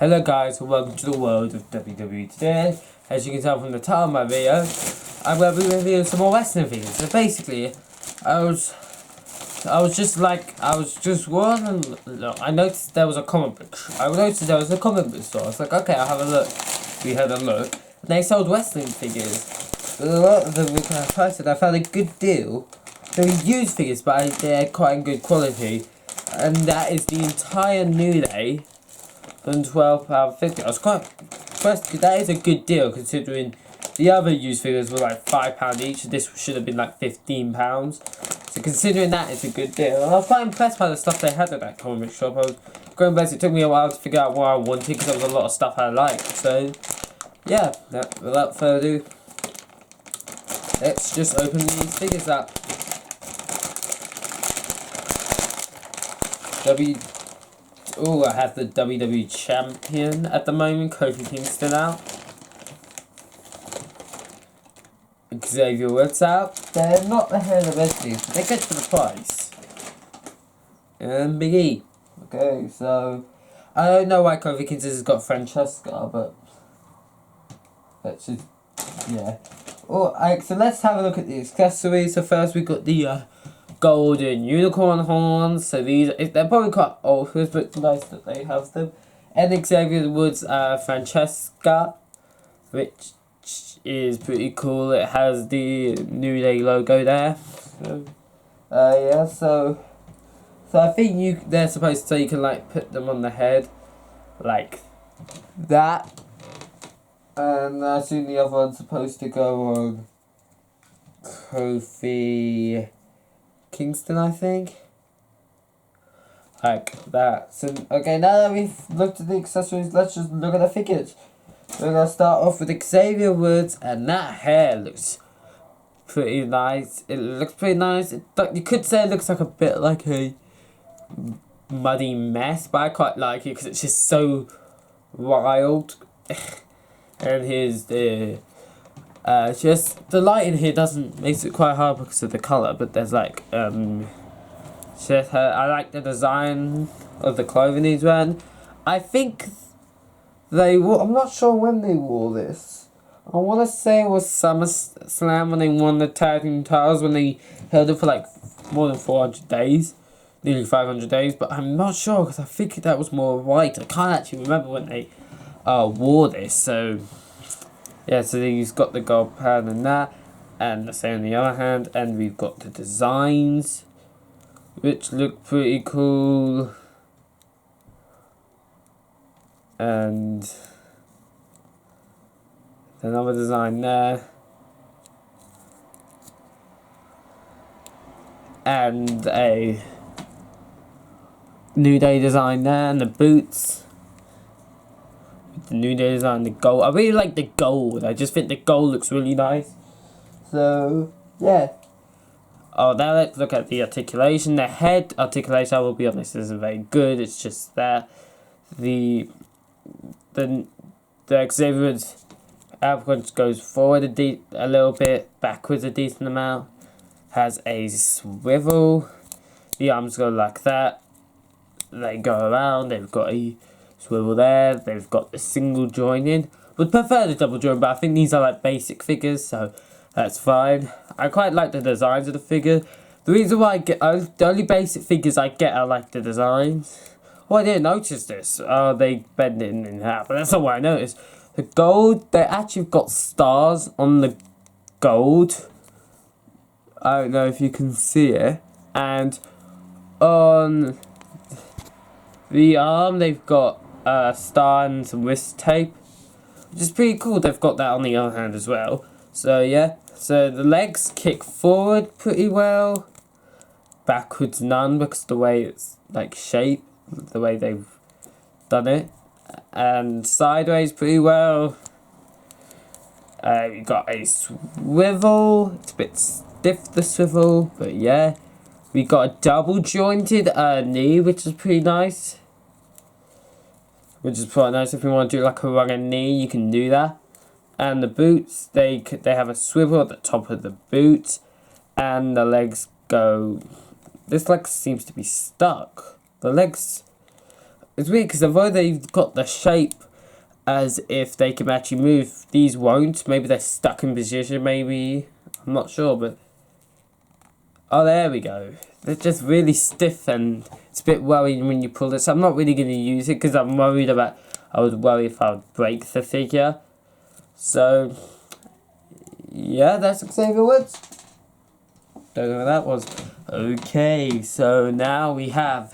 Hello guys and welcome to the world of WWE today. As you can tell from the title of my video, I'm going to be reviewing some more wrestling figures. So basically, I was just wondering, look, I noticed there was a comic book. I noticed there was a comic book store. I was like, okay, I'll have a look. We had a look. And they sold wrestling figures. But a lot of them were kind of priced, and I found a good deal. They're used figures, but they're quite in good quality. And that is the entire New Day. And £12.50. I was quite impressed because that is a good deal considering the other used figures were like £5 each. This should have been like £15. So considering that, it's a good deal. And I was quite impressed by the stuff they had at that comic shop. I was going back. It took me a while to figure out what I wanted because there was a lot of stuff I liked. So yeah, without further ado, let's just open these figures up. I have the WWE Champion at the moment, Kofi Kingston out. Xavier Woods out. They're not the hell of these, but they're good for the price. And Big E. Okay, so I don't know why Kofi Kingston has got Francesca, but that's just, yeah. Alright, so let's have a look at the accessories. So first we got the golden unicorn horns. So they're probably quite old, but it's nice that they have them. And Xavier Woods Francesca, which is pretty cool. It has the New Day logo there. So yeah, so I think they're supposed to, so you can like put them on the head like that. And I assume the other one's supposed to go on Kofi Kingston, I think. Like that. So, okay, now that we've looked at the accessories, let's just look at the figures. We're going to start off with Xavier Woods, and that hair looks pretty nice. It looks pretty nice. You could say it looks like a bit like a muddy mess, but I quite like it because it's just so wild. And here's just the light in here makes it quite hard because of the colour, but there's like I like the design of the clothing he's wearing. I think I'm not sure when they wore this. I want to say it was SummerSlam when they won the tag team titles, when they held it for like more than 400 days, nearly 500 days, but I'm not sure because I think that was more right. I can't actually remember when they wore this. So yeah, so he's got the gold pad and that, and the same on the other hand, and we've got the designs, which look pretty cool, and another design there, and a New Day design there, and the boots. The New Day design, the gold. I really like the gold. I just think the gold looks really nice. So yeah. Oh, now let's look at the articulation. The head articulation, I will be honest, isn't very good. It's just that the Xavier output goes forward a little bit, backwards a decent amount. Has a swivel. The arms go like that. They go around. They've got a swivel there. They've got the single join in. Would prefer the double join, but I think these are like basic figures, so that's fine. I quite like the designs of the figure. The reason why the only basic figures I get are like the designs. Oh, I didn't notice this. Oh, they bend it in half, but that's not what I noticed. The gold, they actually got stars on the gold. I don't know if you can see it. And on the arm, they've got a star and some wrist tape, which is pretty cool. They've got that on the other hand as well. So yeah, so the legs kick forward pretty well, backwards none because the way it's like shaped, the way they've done it, and sideways pretty well. You got a swivel. It's a bit stiff, the swivel, but yeah. We got a double jointed knee, which is pretty nice. Which is quite nice if you want to do like a running knee, you can do that. And the boots, they have a swivel at the top of the boot, and the legs go. This leg seems to be stuck. The legs It's weird because although they've got the shape as if they can actually move, these won't. Maybe they're stuck in position, maybe. I'm not sure, but... Oh, there we go. They're just really stiff and it's a bit worrying when you pull this. I'm not really going to use it because I'm worried about... I would worry if I would break the figure. So, yeah, that's Xavier Woods. Don't know what that was. Okay, so now we have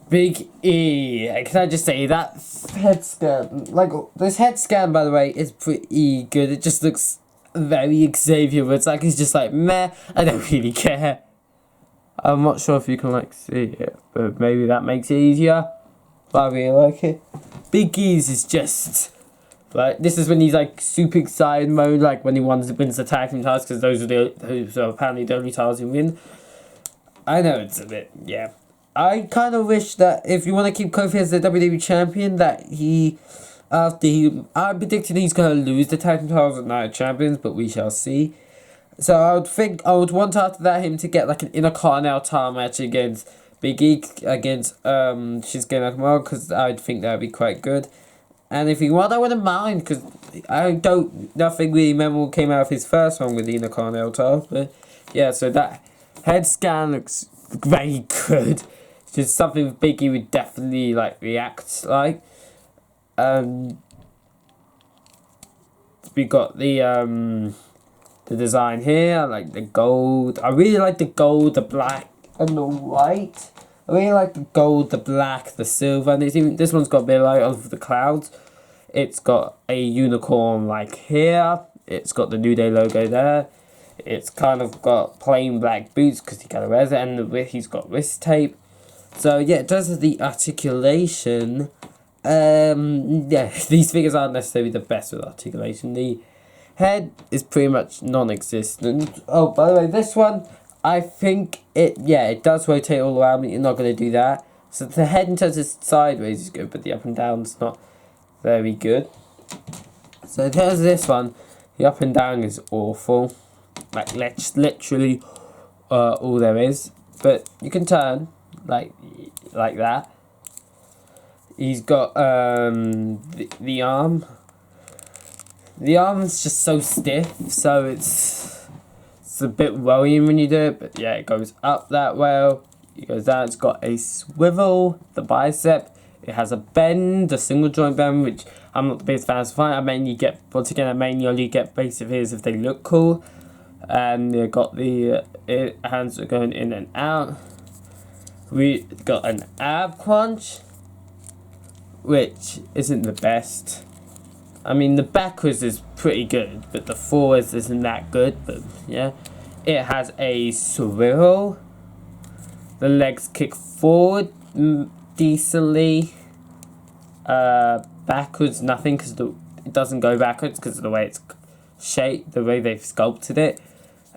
Big E. Can I just say that head scan, like this head scan, by the way, is pretty good. It just looks very Xavier Woods. Like he's just like meh. I don't really care. I'm not sure if you can like see it, but maybe that makes it easier. But I really like it. Big E's is just like this is when he's like super excited mode, like when he wins the tag team titles, because those are apparently the only titles he win. I know it's a bit, yeah. I kind of wish that if you want to keep Kofi as the WWE champion, that I'm predicting he's going to lose the tag team titles at Night of Champions, but we shall see. So I would want after that him to get like an Intercontinental title match against Big E, against Shinsuke Nakamura, because I would think that would be quite good. And if you want, I wouldn't mind, because nothing really memorable came out of his first one with the Intercontinental title, but yeah, so that head scan looks very good. It's just something Big E would definitely like react like. We got the design here. I like the gold. I really like the gold, the black, and the white. I really like the gold, the black, the silver, and this one's got a bit of light of the clouds. It's got a unicorn like here. It's got the New Day logo there. It's kind of got plain black boots because he kind of wears it, and he's got wrist tape. So yeah, it does the articulation. Yeah, these figures aren't necessarily the best with articulation. The head is pretty much non-existent. Oh, by the way, this one, I think it does rotate all around, but you're not going to do that. So the head in terms of sideways is good, but the up and down is not very good. So in terms of this one, the up and down is awful. Like, literally all there is. But you can turn, like that. He's got the arm. The arm's just so stiff, so it's a bit worrying when you do it. But yeah, it goes up that way. It goes down. It's got a swivel. The bicep. It has a bend, a single joint bend, which I'm not the biggest fan of. I mainly get only get base of his if they look cool. And you got the hands are going in and out. We got an ab crunch, which isn't the best. I mean, the backwards is pretty good, but the forwards isn't that good. But yeah, it has a swivel. The legs kick forward decently. Backwards nothing, because it doesn't go backwards because of the way it's shaped, the way they've sculpted it.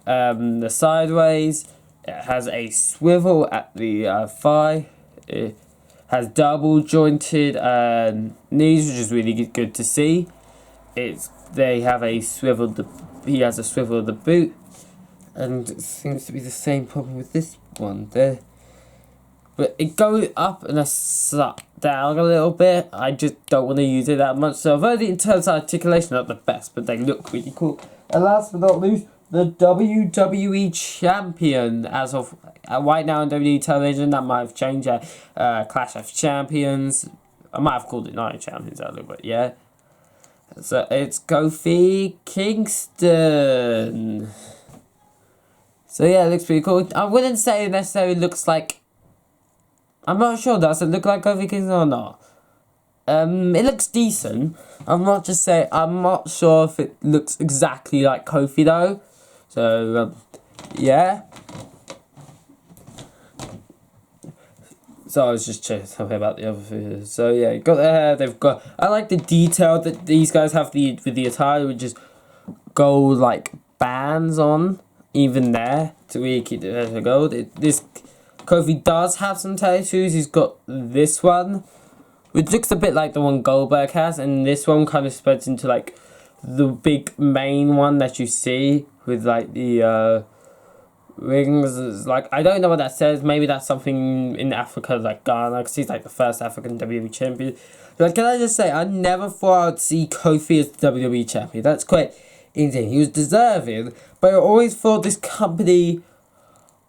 The sideways, it has a swivel at the thigh. It has double jointed knees, which is really good to see. They have a swivel. He has a swivel of the boot, and it seems to be the same problem with this one there. But it goes up and down a little bit. I just don't want to use it that much. So although in terms of articulation, not the best, but they look really cool. And last but not least, the WWE Champion, as of right now on WWE television. That might have changed at Clash of Champions. I might have called it Night of Champions earlier, but yeah. So it's Kofi Kingston. So yeah, it looks pretty cool. I wouldn't say it necessarily looks like... I'm not sure, does it look like Kofi Kingston or not? It looks decent. I'm not sure if it looks exactly like Kofi though. So, yeah. So I was just checking something about the other figures. So yeah, got the hair. I like the detail that these guys have with the attire, which is gold like bands on, even there to really keep the hair gold. This Kofi does have some tattoos. He's got this one, which looks a bit like the one Goldberg has, and this one kind of spreads into like the big main one that you see with like the Rings is like, I don't know what that says. Maybe that's something in Africa, like Ghana, because he's like the first African WWE champion. But can I just say, I never thought I'd see Kofi as the WWE champion. That's quite insane. He was deserving, but I always thought this company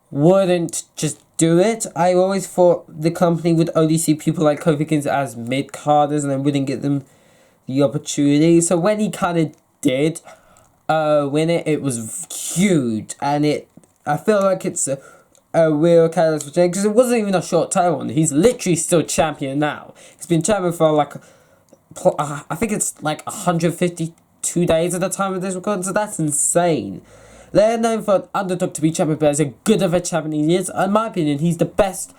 wouldn't just do it. I always thought the company would only see people like Kofi Kingston as mid-carders and then wouldn't give them the opportunity. So when he kind of did win it, it was huge, and I feel like it's a real catalyst for change, because it wasn't even a short time one. He's literally still champion now. He's been champion for like, I think it's like 152 days at the time of this recording, so that's insane. They're known for an underdog to be champion, but as a good of a champion he is, in my opinion, he's the best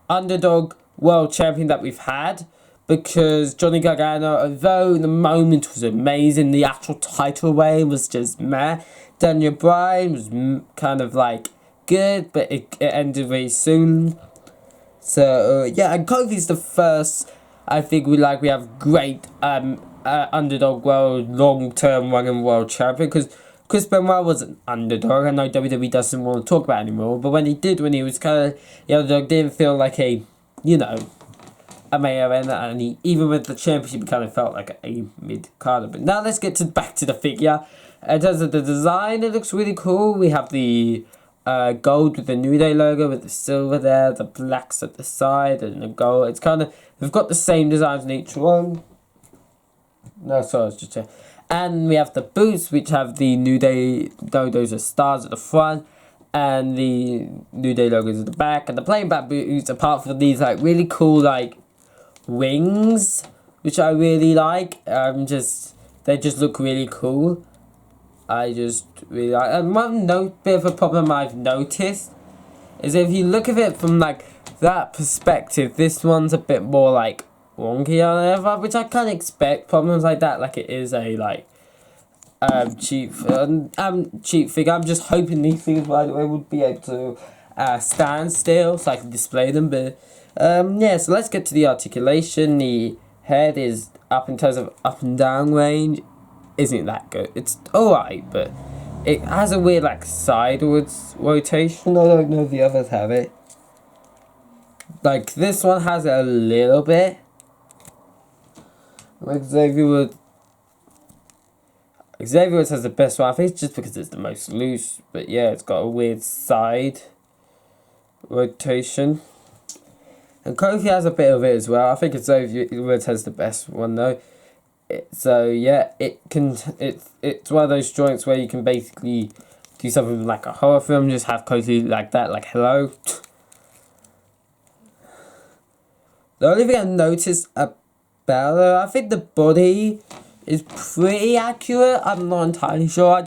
underdog world champion that we've had. Because Johnny Gargano, although the moment was amazing, the actual title reign was just meh. Daniel Bryan was kind of like good, but it ended very soon. So yeah, and Kofi's the first. I think we have great underdog world long-term running world champion, because Chris Benoit was an underdog. I know WWE doesn't want to talk about it anymore, but when he was kind of the underdog, didn't feel like a main event, and even with the championship, he kind of felt like a mid-carder. But now let's get back to the figure. In terms of the design, it looks really cool. We have the gold with the New Day logo, with the silver there, the blacks at the side, and the gold. It's kind of, we've got the same designs in each one. No, sorry, it's just and we have the boots, which have the New Day logos as stars at the front, and the New Day logos at the back, and the plain black boots, apart from these like really cool like wings, which I really like. They just look really cool. I just really like. And one bit of a problem I've noticed is if you look at it from like that perspective, this one's a bit more like wonky on the other, which I can't expect problems like that. Like, it is a like cheap figure. I'm just hoping these things, by the way, would be able to stand still so I can display them. But yeah, so let's get to the articulation. The head is up in terms of up and down range. Isn't that good? It's alright, but it has a weird like sideways rotation. I don't know if the others have it. Like, this one has it a little bit. Like Xavier Woods has the best one. I think it's just because it's the most loose. But yeah, it's got a weird side rotation. And Kofi has a bit of it as well. I think Xavier Woods has the best one though. So yeah, it's one of those joints where you can basically do something like a horror film, just have Kofi like that, like hello. The only thing I noticed about it, I think the body is pretty accurate. I'm not entirely sure.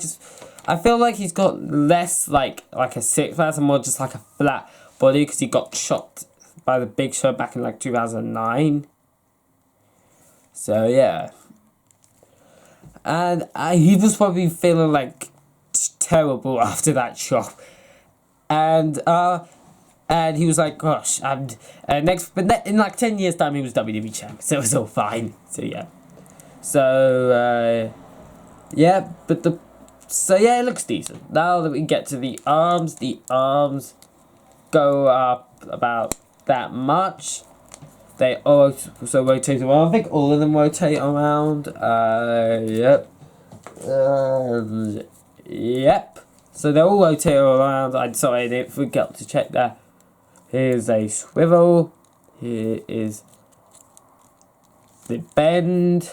I feel like he's got less like a six pack and more just like a flat body, because he got shot by the Big Show back in like 2009. So yeah. And he was probably feeling like terrible after that shot, and he was like, "Gosh, and in like 10 years' time, he was WWE champ, so it was all fine." So yeah, yeah, it looks decent. Now that we get to the arms go up about that much. They also rotate around. I think all of them rotate around. Yep. Yep. So they all rotate around. I didn't forget to check that. Here's a swivel. Here is the bend.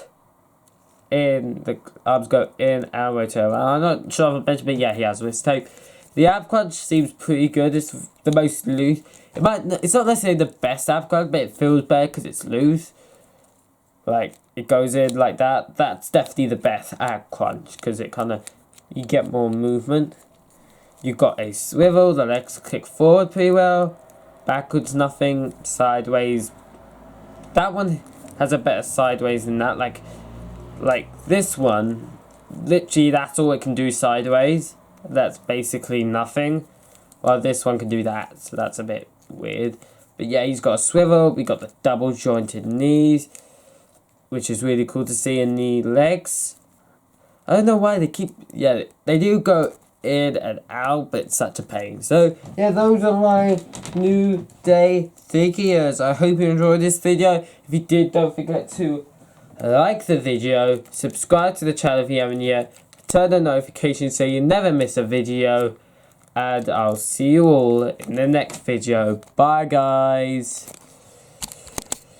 The arms go in and rotate around. I'm not sure of a bench, but yeah, he has wrist tape. The ab crunch seems pretty good. It's the most loose. It's not necessarily the best ab crunch, but it feels better because it's loose. Like, it goes in like that. That's definitely the best ab crunch, because it kind of, you get more movement. You've got a swivel. The legs kick forward pretty well. Backwards, nothing. Sideways. That one has a better sideways than that. Like this one, literally that's all it can do sideways. That's basically nothing. Well, this one can do that, so that's a bit weird. But yeah, he's got a swivel. We got the double jointed knees, which is really cool to see in the legs. I don't know why they keep... Yeah, they do go in and out, but it's such a pain. So yeah, those are my New Day figures. I hope you enjoyed this video. If you did, don't forget to like the video, subscribe to the channel if you haven't yet, turn the notifications so you never miss a video, and I'll see you all in the next video. Bye guys.